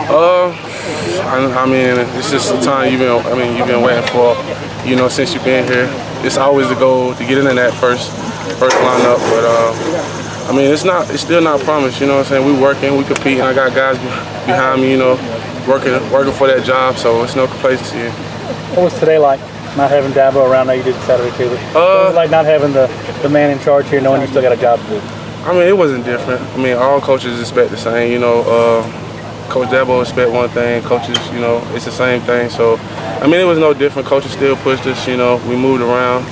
I mean, it's just the time you've been waiting for, since you've been here. It's always the goal to get into that first lineup, but I mean, it's still not promised. You know what I'm saying? We working, we competing. I got guys behind me, working for that job. So it's no complacency. What was today like? Not having Dabo around that you did Saturday too. What was it like not having the man in charge here, knowing you still got a job to do? I mean, it wasn't different. I mean, all coaches expect the same. Coach Dabo expect one thing. Coaches, it's the same thing. So, I mean, it was no different. Coaches still pushed us. We moved around,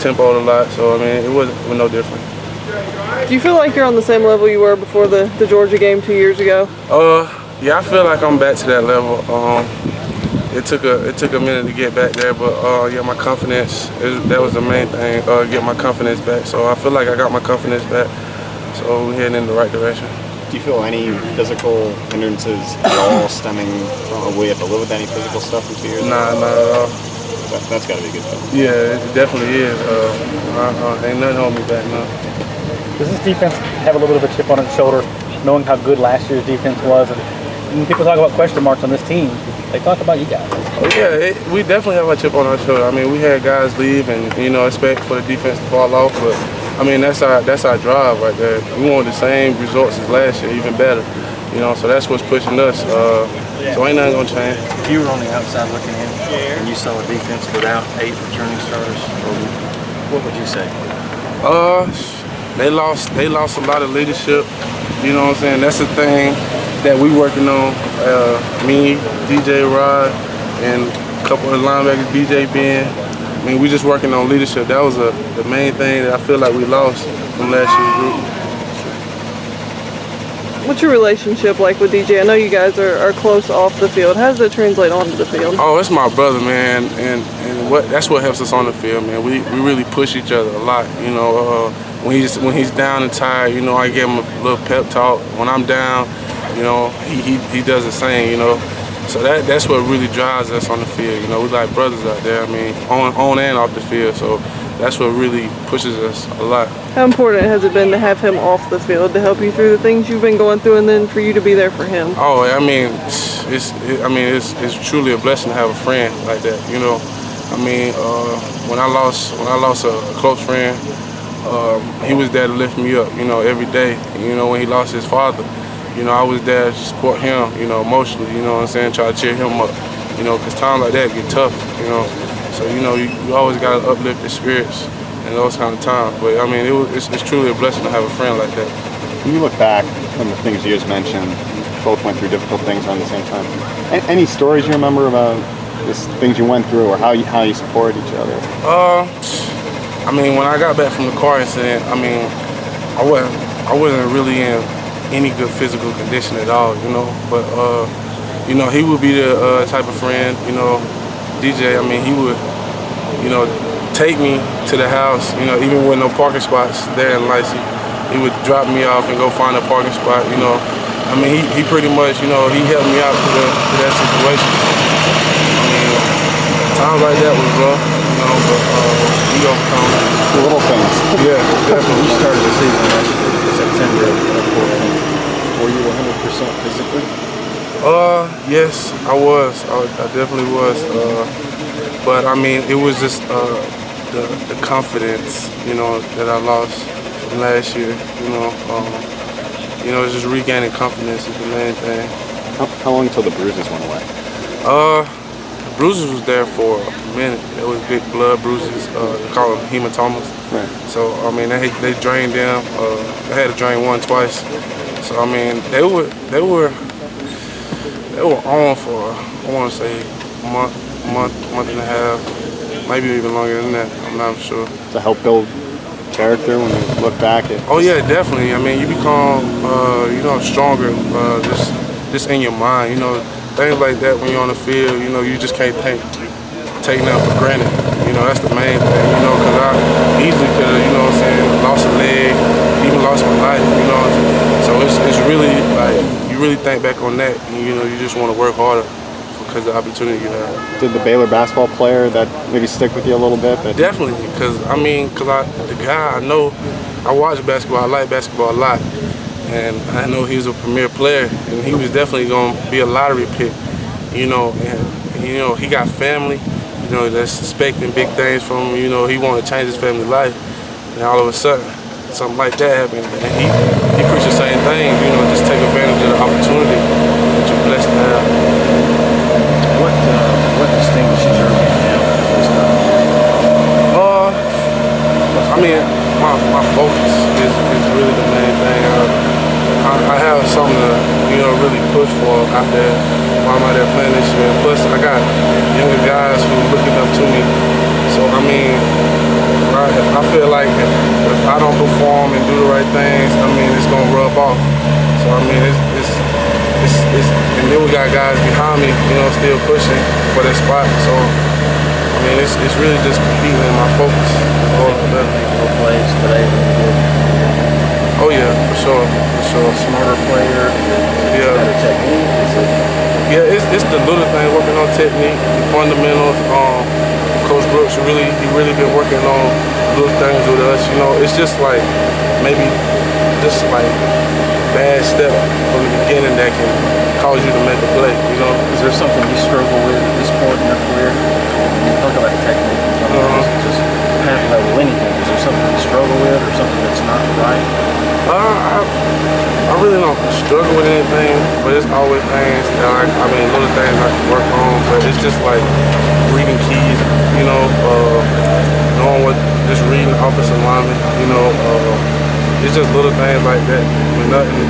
tempoed a lot. So, I mean, it was no different. Do you feel like you're on the same level you were before the Georgia game 2 years ago? Yeah, I feel like I'm back to that level. It took a minute to get back there, but yeah, my confidence, that was the main thing, get my confidence back. So I feel like I got my confidence back, so we're heading in the right direction. Do you feel any physical hindrances at all stemming from, will you have to live with any physical stuff in 2 years? Nah, not at all. That's got to be a good thing. Yeah, it definitely is. Ain't nothing holding me back now. Does this defense have a little bit of a chip on its shoulder, knowing how good last year's defense was? And when people talk about question marks on this team, they talk about you guys. Oh yeah, we definitely have a chip on our shoulder. I mean, we had guys leave and expect for the defense to fall off, but I mean that's our drive right there. We want the same results as last year, even better. So that's what's pushing us. So ain't nothing gonna change. If you were on the outside looking in and you saw a defense without 8 returning starters, what would you say? They lost a lot of leadership. You know what I'm saying? That's the thing that we working on. Me, DJ Rod, and a couple of linebackers, DJ Ben. I mean, we just working on leadership. That was the main thing that I feel like we lost from last year's group. What's your relationship like with DJ? I know you guys are close off the field. How does that translate onto the field? Oh, it's my brother, man, and that's what helps us on the field, man. We really push each other a lot. When he's down and tired, I give him a little pep talk. When I'm down, he does the same. So that's what really drives us on the field. We like brothers out there. I mean, on and off the field. So that's what really pushes us a lot. How important has it been to have him off the field to help you through the things you've been going through, and then for you to be there for him? Oh, I mean, it's truly a blessing to have a friend like that. I mean, when I lost a close friend, he was there to lift me up. Every day. When he lost his father, I was there to support him. Emotionally. You know what I'm saying? Try to cheer him up. Because times like that get tough. So you always gotta uplift the spirits in those kind of times. But I mean, it's truly a blessing to have a friend like that. When you look back on the things you just mentioned, both went through difficult things on the same time. Any stories you remember about things you went through, or how you supported each other? I mean, when I got back from the car incident, I mean, I wasn't really in any good physical condition at all, But he would be the type of friend, DJ. I mean, he would, take me to the house, even with no parking spots there in Lacey. He would drop me off and go find a parking spot, I mean, he pretty much, he helped me out through that situation. I mean, times like that was rough, but we overcome it. The little things. Yeah, definitely. You started the season in September of 14. Were you 100% physically? Yes, I was. I definitely was. But I mean, it was just the confidence, that I lost from last year. Just regaining confidence is the main thing. How long until the bruises went away? The bruises was there for a minute. There was big blood bruises. They call them hematomas. Right. So I mean, they drained them. They had to drain one twice. So I mean, they were on for, I want to say, a month and a half, maybe even longer than that. I'm not sure. To help build character when you look back at. Oh yeah, definitely. I mean, you become, stronger, just in your mind. Things like that when you're on the field. You just can't take nothing for granted. That's the main thing. Because I easily could have, lost a leg, even lost my life. So it's really like you really think back on that, and you just want to work harder because of the opportunity you have. Did the Baylor basketball player that maybe stick with you a little bit? Definitely, because the guy I know, I watch basketball, I like basketball a lot, and I know he was a premier player, and he was definitely going to be a lottery pick, you know, and you know, he got family, you know, that's expecting big things from him, you know, he wanted to change his family life, and all of a sudden, something like that happened, and he preached the same thing, you know, just take advantage of the opportunity that you're blessed to have. What distinguishes your game now at this time? I mean, my focus is really the main thing. I have something to, you know, really push for out there while I'm out there playing this year. Plus, I got younger guys who are looking up to me. So, I mean, if I feel like if I don't perform and do the right things, I mean, it's going to rub off. So, I mean, it's and then we got guys behind me, you know, still pushing for that spot. So, I mean, it's really just competing in my focus. More plays today than you did. Oh yeah, for sure. Smarter player. Yeah. Better technique. Yeah, it's the little thing, working on technique, the fundamentals. Coach Brooks he really been working on little things with us. You know, it's just like maybe just like bad step from the beginning that can cause you to make a play. You know. Is there something you struggle with at this point in your career? You talk about technique and fundamentals, just half level anything. Is there something you struggle with or something that's not right? I really don't struggle with anything, but it's always things that I mean, little things I can work on. But it's just like reading keys, you know, knowing what, just reading offensive linemen, you know. It's just little things like that, but nothing